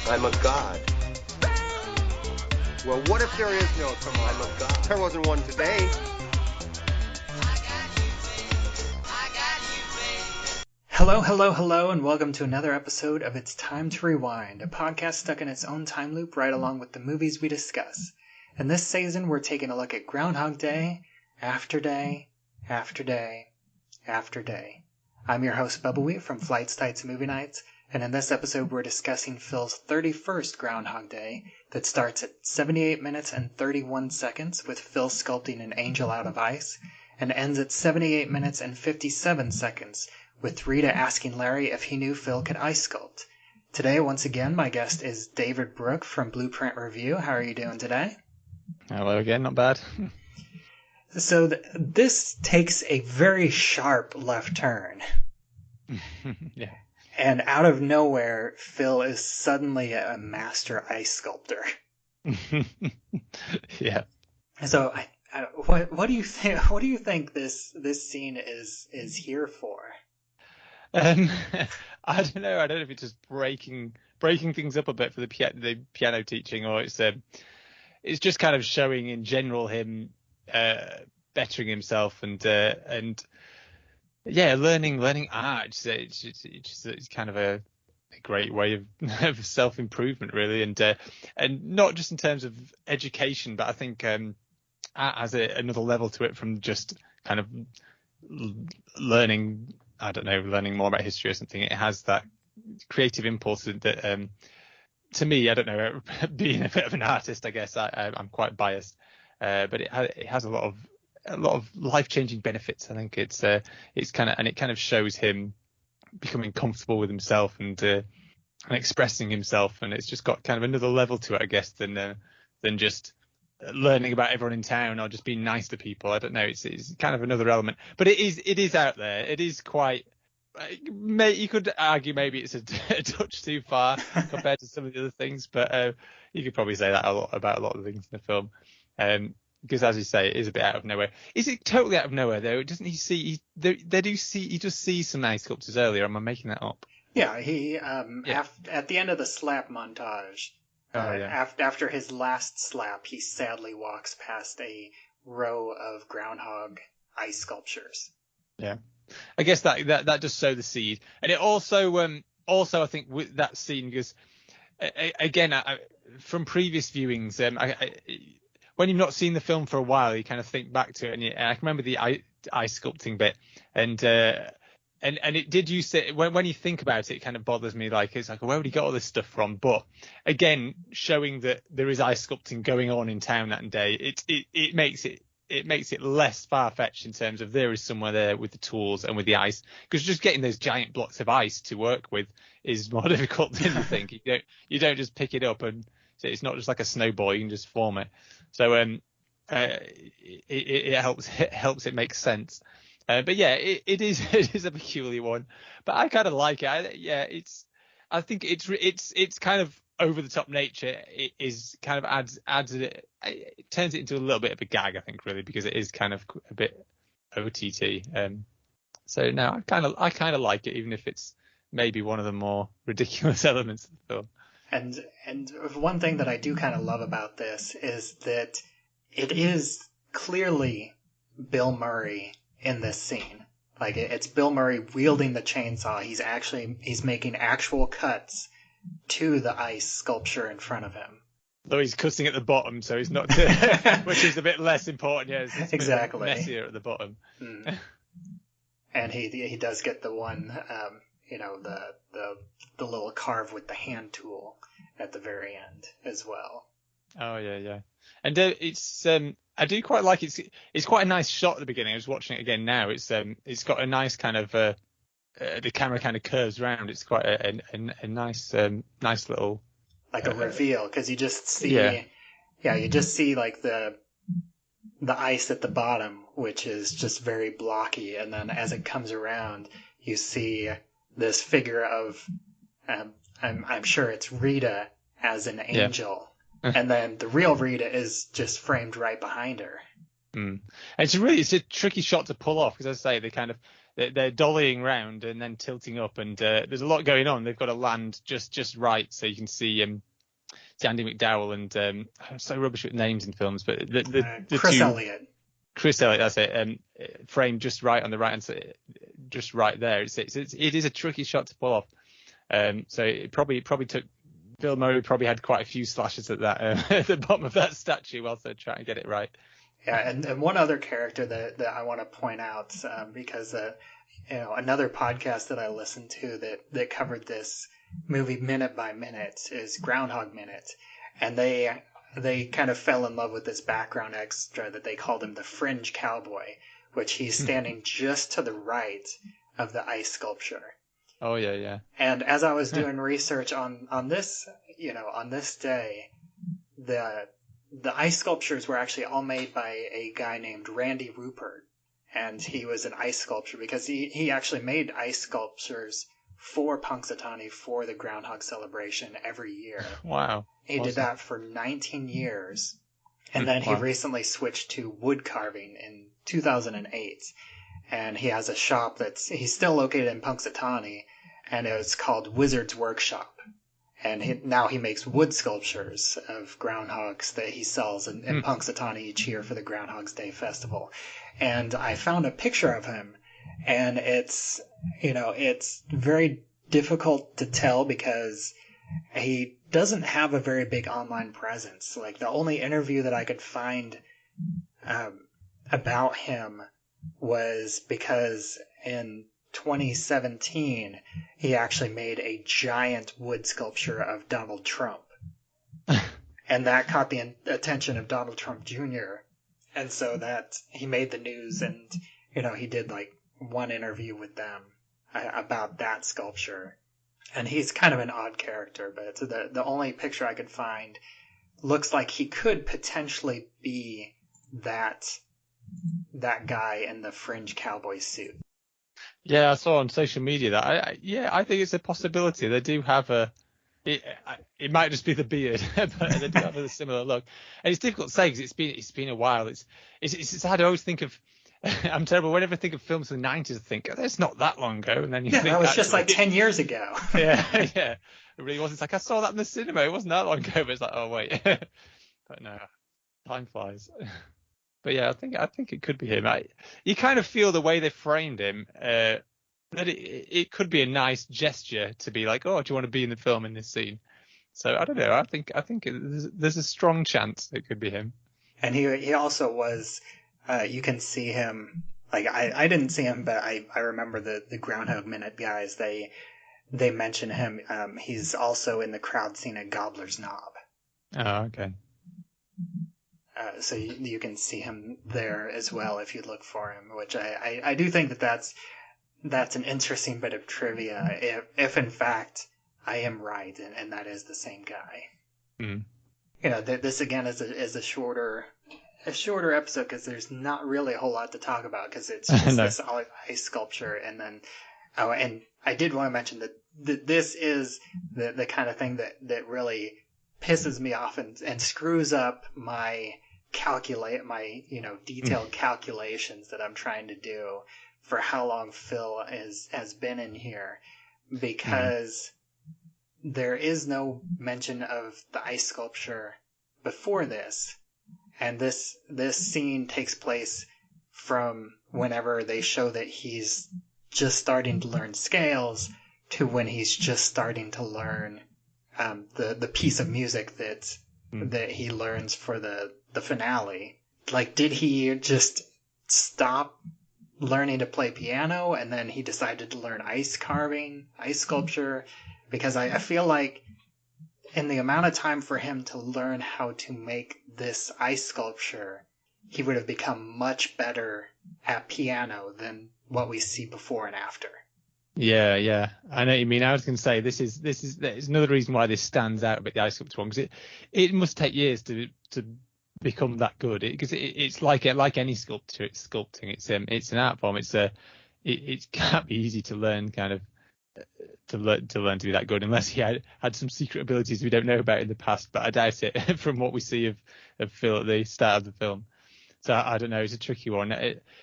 I'm a god. Well, what if there is no tomorrow? I'm a god. There wasn't one today. Hello, and welcome to another episode of It's Time to Rewind, a podcast stuck in its own time loop right along with the movies we discuss. And this season, we're taking a look at Groundhog Day, after day, after day, after day. I'm your host, Bubba Wheat from Flights, Tights, and Movie Nights, and in this episode, we're discussing Phil's 31st Groundhog Day that starts at 78 minutes and 31 seconds with Phil sculpting an angel out of ice, and ends at 78 minutes and 57 seconds with Rita asking Larry if he knew Phil could ice sculpt. Today, once again, my guest is David Brooke from Blueprint Review. How are you doing today? Hello again, not bad. So this takes a very sharp left turn. Yeah. And out of nowhere, Phil is suddenly a master ice sculptor. Yeah. So, what do you think? What do you think this scene is here for? I don't know. I don't know if it's just breaking things up a bit for the piano teaching, or it's just kind of showing in general him bettering himself and learning art. It's kind of a great way of self-improvement, really, and not just in terms of education, but I think as another level to it from just kind of learning more about history or something. It has that creative impulse that to me, I don't know, being a bit of an artist, I guess I'm quite biased, but it has a lot of life-changing benefits. I think it kind of shows him becoming comfortable with himself and expressing himself, and it's just got kind of another level to it, I guess, than just learning about everyone in town or just being nice to people. I don't know. It's kind of another element, but it is out there. It is quite. You could argue maybe it's a touch too far compared to some of the other things, but you could probably say that about a lot of things in the film. Because as you say, it is a bit out of nowhere. Is it totally out of nowhere though? Doesn't he see? He just sees some ice sculptures earlier. Am I making that up? Yeah, he at the end of the slap montage. After his last slap, he sadly walks past a row of groundhog ice sculptures. Yeah, I guess that does sow the seed, and it also I think with that scene, because again from previous viewings, when you've not seen the film for a while, you kind of think back to it, and I can remember the ice sculpting bit, and it did use it when you think about it, it kind of bothers me. Like, it's like, where would he get all this stuff from? But again, showing that there is ice sculpting going on in town that day, it makes it less far-fetched in terms of there is somewhere there with the tools and with the ice, because just getting those giant blocks of ice to work with is more difficult than you think. You don't just pick it up, and it's not just like a snowball. You can just form it. So it helps it make sense. But yeah, it is a peculiar one, but I kind of like it. I think it's kind of over the top nature. It is kind of adds it turns it into a little bit of a gag, I think, really, because it is kind of a bit OTT. So no, I kind of like it, even if it's maybe one of the more ridiculous elements of the film. And one thing that I do kind of love about this is that it is clearly Bill Murray in this scene. Like, it's Bill Murray wielding the chainsaw. He's making actual cuts to the ice sculpture in front of him. Though he's cutting at the bottom, so he's not, which is a bit less important. Yeah, it's exactly messier at the bottom. Mm. And he does get the one, the little carve with the hand tool at the very end as well. Oh yeah. And it's I do quite like it. It's quite a nice shot at the beginning. I was watching it again now. It's got a nice kind of the camera kind of curves around. It's quite a nice little like a reveal, because you just see you just see like the ice at the bottom, which is just very blocky, and then as it comes around, you see this figure of I'm sure it's Rita as an angel. And then the real Rita is just framed right behind her. And it's a tricky shot to pull off, because as I say, they kind of they're dollying round and then tilting up, and there's a lot going on. They've got to land just right so you can see Andy McDowell and I'm so rubbish with names in films, but the Chris two, Elliott. Chris Elliott, that's it. Framed just right on the right hand side, just right there. It is a tricky shot to pull off. So it probably took Bill Murray probably had quite a few slashes at that at the bottom of that statue whilst they're trying to get it right. Yeah, and one other character that I want to point out because another podcast that I listened to that covered this movie minute by minute is Groundhog Minute, and they kind of fell in love with this background extra that they called him the Fringe Cowboy, which he's standing just to the right of the ice sculpture. Oh yeah. And as I was doing research on this, on this day, the ice sculptures were actually all made by a guy named Randy Rupert, and he was an ice sculptor because he actually made ice sculptures for Punxsutawney for the Groundhog celebration every year. Wow. He did that for 19 years, and then he recently switched to wood carving in 2008, and he has a shop he's still located in Punxsutawney, and it's called Wizard's Workshop. And now he makes wood sculptures of groundhogs that he sells in Punxsutawney each year for the Groundhog's Day Festival. And I found a picture of him, and it's very difficult to tell because he doesn't have a very big online presence. Like, the only interview that I could find about him was because in 2017, he actually made a giant wood sculpture of Donald Trump. And that caught the attention of Donald Trump Jr. And so that he made the news, and, he did like one interview with them about that sculpture. And he's kind of an odd character, but the only picture I could find looks like he could potentially be that guy in the Fringe Cowboy suit. Yeah, I saw on social media that. I think it's a possibility. They do have it might just be the beard, but they do have a similar look. And it's difficult to say because it's been a while. It's hard to always think of. I'm terrible. Whenever I think of films from the 90s, I think, it's not that long ago. And then you think that was just like 10 years ago. yeah. It really was. It's like, I saw that in the cinema. It wasn't that long ago, but it's like, oh, wait. But no, time flies. But yeah, I think it could be him. You kind of feel the way they framed him, that it could be a nice gesture to be like, oh, do you want to be in the film in this scene? So I don't know. I think there's a strong chance it could be him. And he also was. You can see him. Like, I didn't see him, but I remember the Groundhog Minute guys. They mention him. He's also in the crowd scene at Gobbler's Knob. Oh, okay. So you can see him there as well if you look for him, which I do think that's an interesting bit of trivia if in fact I am right and that is the same guy. Mm. This again is a shorter episode because there's not really a whole lot to talk about because it's just this ice sculpture, and then and I did want to mention that this is the kind of thing that really pisses me off and screws up my detailed calculations that I'm trying to do for how long Phil has been in here, because there is no mention of the ice sculpture before this, and this scene takes place from whenever they show that he's just starting to learn scales to when he's just starting to learn the piece of music that he learns for the finale. Like, did he just stop learning to play piano and then he decided to learn ice sculpture? Because I feel like in the amount of time for him to learn how to make this ice sculpture, he would have become much better at piano than what we see before and after. Yeah, I know what you mean. I was going to say this is another reason why this stands out about the ice sculpture one, because it must take years to become that good, because it's like any sculpture. It's sculpting. It's an art form. It can't be easy to learn to learn to be that good unless he had some secret abilities we don't know about in the past. But I doubt it from what we see of Phil at the start of the film. So I don't know. It's a tricky one.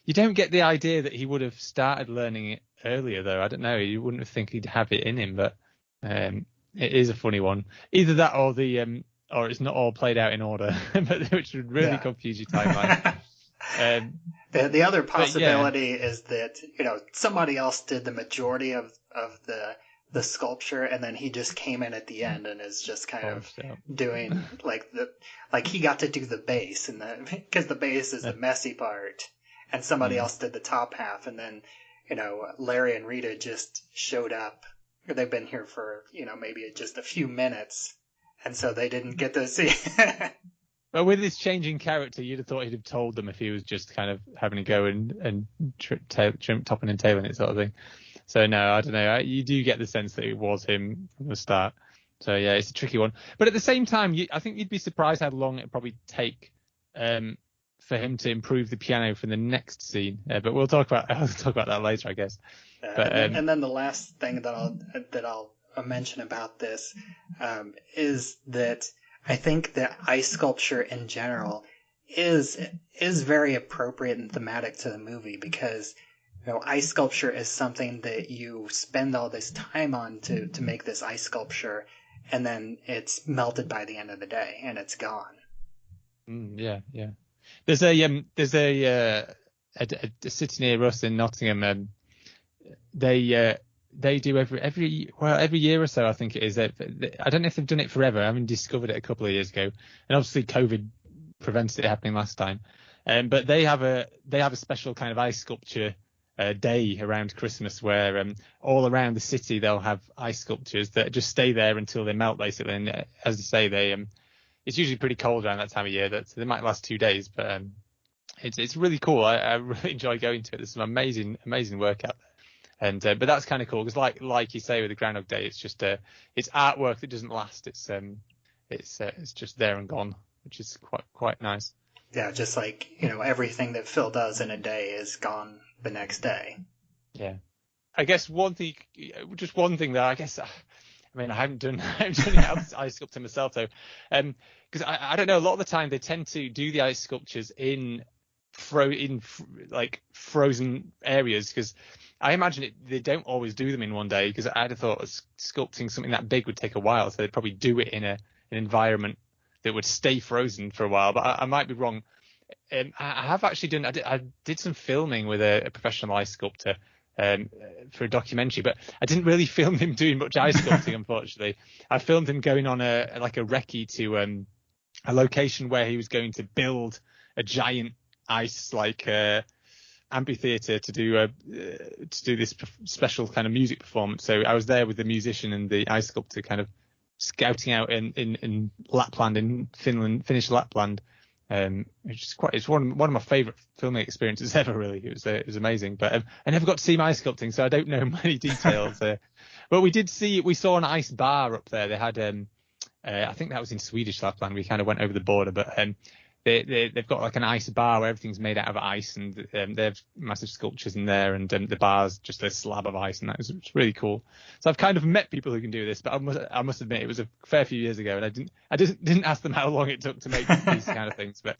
You don't get the idea that he would have started learning it earlier, though. I don't know. You wouldn't think he'd have it in him, but it is a funny one. Either that or or it's not all played out in order, which would really confuse your timeline. The other possibility is that somebody else did the majority of the sculpture, and then he just came in at the end and is just kind of doing like he got to do the base, and because the base is the messy part, and somebody else did the top half, and then Larry and Rita just showed up. They've been here for maybe just a few minutes, and so they didn't get to see. But with his changing character, you'd have thought he'd have told them if he was just kind of having a go and topping and tailing it sort of thing. So no, I don't know. You do get the sense that it was him from the start. So yeah, it's a tricky one. But at the same time, I think you'd be surprised how long it'd probably take for him to improve the piano for the next scene. But I'll talk about that later, I guess. And then the last thing that I'll mention about this is that I think that ice sculpture in general is very appropriate and thematic to the movie, because ice sculpture is something that you spend all this time on to make this ice sculpture, and then it's melted by the end of the day and it's gone. Yeah. There's a city near us in Nottingham. They do every year or so, I think it is. I don't know if they've done it forever. I haven't discovered it a couple of years ago, and obviously COVID prevented it happening last time. But they have a special kind of ice sculpture day around Christmas where all around the city they'll have ice sculptures that just stay there until they melt, basically. And as I say, it's usually pretty cold around that time of year. They might last 2 days, but it's really cool. I really enjoy going to it. There's some amazing work out there. And but that's kind of cool because, like you say with the Groundhog Day, it's just it's artwork that doesn't last. It's just there and gone, which is quite nice. Yeah, just like everything that Phil does in a day is gone the next day. Yeah, I guess one thing that I guess. I mean, I haven't done any ice sculpting myself though, because I don't know. A lot of the time they tend to do the ice sculptures in frozen areas, because I imagine they don't always do them in one day, because I'd have thought sculpting something that big would take a while, so they'd probably do it in an environment that would stay frozen for a while. But I might be wrong. I have actually I did some filming with a professional ice sculptor for a documentary, but I didn't really film him doing much ice sculpting, unfortunately. I filmed him going on a recce to a location where he was going to build a giant ice amphitheater to do this special kind of music performance. So I was there with the musician and the ice sculptor, kind of scouting out in Lapland, in Finnish Lapland. It's one of my favourite filming experiences ever. Really, it was amazing. But I never got to see my ice sculpting, so I don't know many details. But we saw an ice bar up there. They had I think that was in Swedish Lapland. We kind of went over the border, but they've got like an ice bar where everything's made out of ice, and they have massive sculptures in there, and the bar's just a slab of ice, and it's really cool. So I've kind of met people who can do this, but I must admit it was a fair few years ago, and I didn't ask them how long it took to make these kind of things. But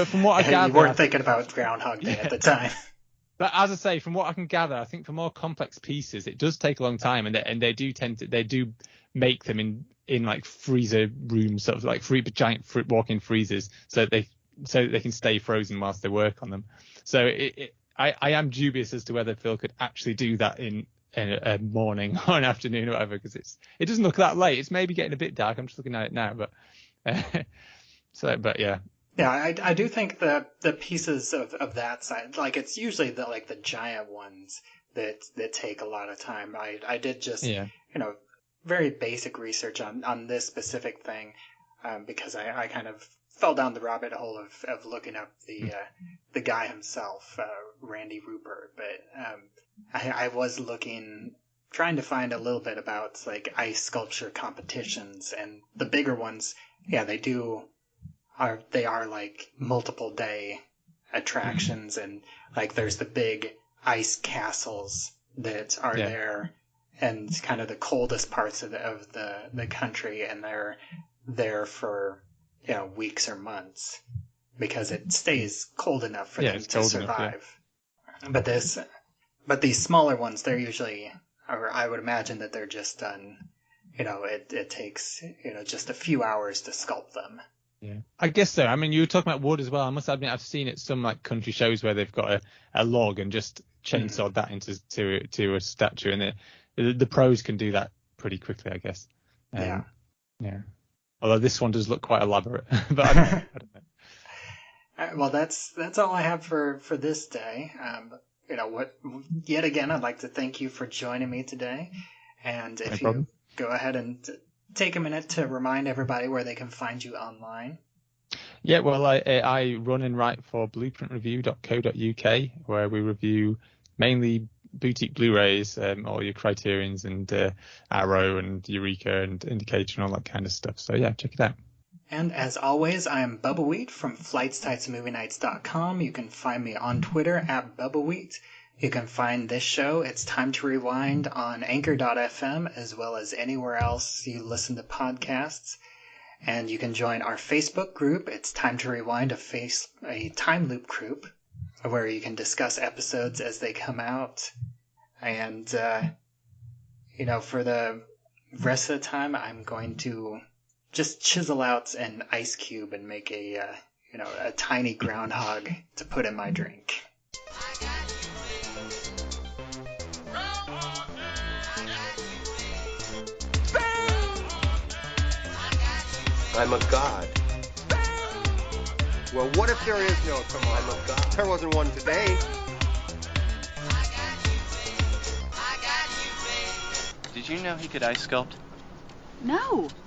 from what I gather, you weren't thinking about Groundhog Day at the time. But as I say, from what I can gather, I think for more complex pieces, it does take a long time, and they do make them in like freezer rooms, sort of like giant walk-in freezers, so they can stay frozen whilst they work on them. So I am dubious as to whether Phil could actually do that in a morning or an afternoon or whatever, because it doesn't look that late. It's maybe getting a bit dark. I'm just looking at it now, but but yeah. Yeah, I do think the pieces of that side, like it's usually the giant ones that take a lot of time. I did just very basic research on this specific thing, because I kind of fell down the rabbit hole of looking up the guy himself, Randy Rupert. But I was trying to find a little bit about like ice sculpture competitions, and the bigger ones, yeah, they are like multiple day attractions, and like there's the big ice castles that are there, and kind of the coldest parts of the country, and they're there for weeks or months. because it stays cold enough for Yeah, them it's to cold enough, survive. But these smaller ones, they're usually, or I would imagine that they're just done. It takes just a few hours to sculpt them. Yeah, I guess so. I mean, you were talking about wood as well. I must admit, I've seen it some like country shows where they've got a log and just chainsawed that into a statue, and the pros can do that pretty quickly, I guess. Yeah. Although this one does look quite elaborate, but I don't know. Well, that's all I have for this day. Yet again, I'd like to thank you for joining me today. And if you go ahead and take a minute to remind everybody where they can find you online. Yeah, well, I run and write for blueprintreview.co.uk, where we review mainly boutique Blu-rays, all your Criterions and Arrow and Eureka and Indicator and all that kind of stuff. So yeah, check it out. And as always, I am Bubba Wheat from FlightsTightsMovieNights.com. You can find me on Twitter at Bubba Wheat. You can find this show, It's Time to Rewind, on Anchor.fm, as well as anywhere else you listen to podcasts. And you can join our Facebook group, It's Time to Rewind, a time loop group, where you can discuss episodes as they come out. And, for the rest of the time, I'm going to just chisel out an ice cube and make a tiny groundhog to put in my drink. I'm a god. Well, what if there is no tomorrow? I'm a god. There wasn't one today. Did you know he could ice sculpt? No.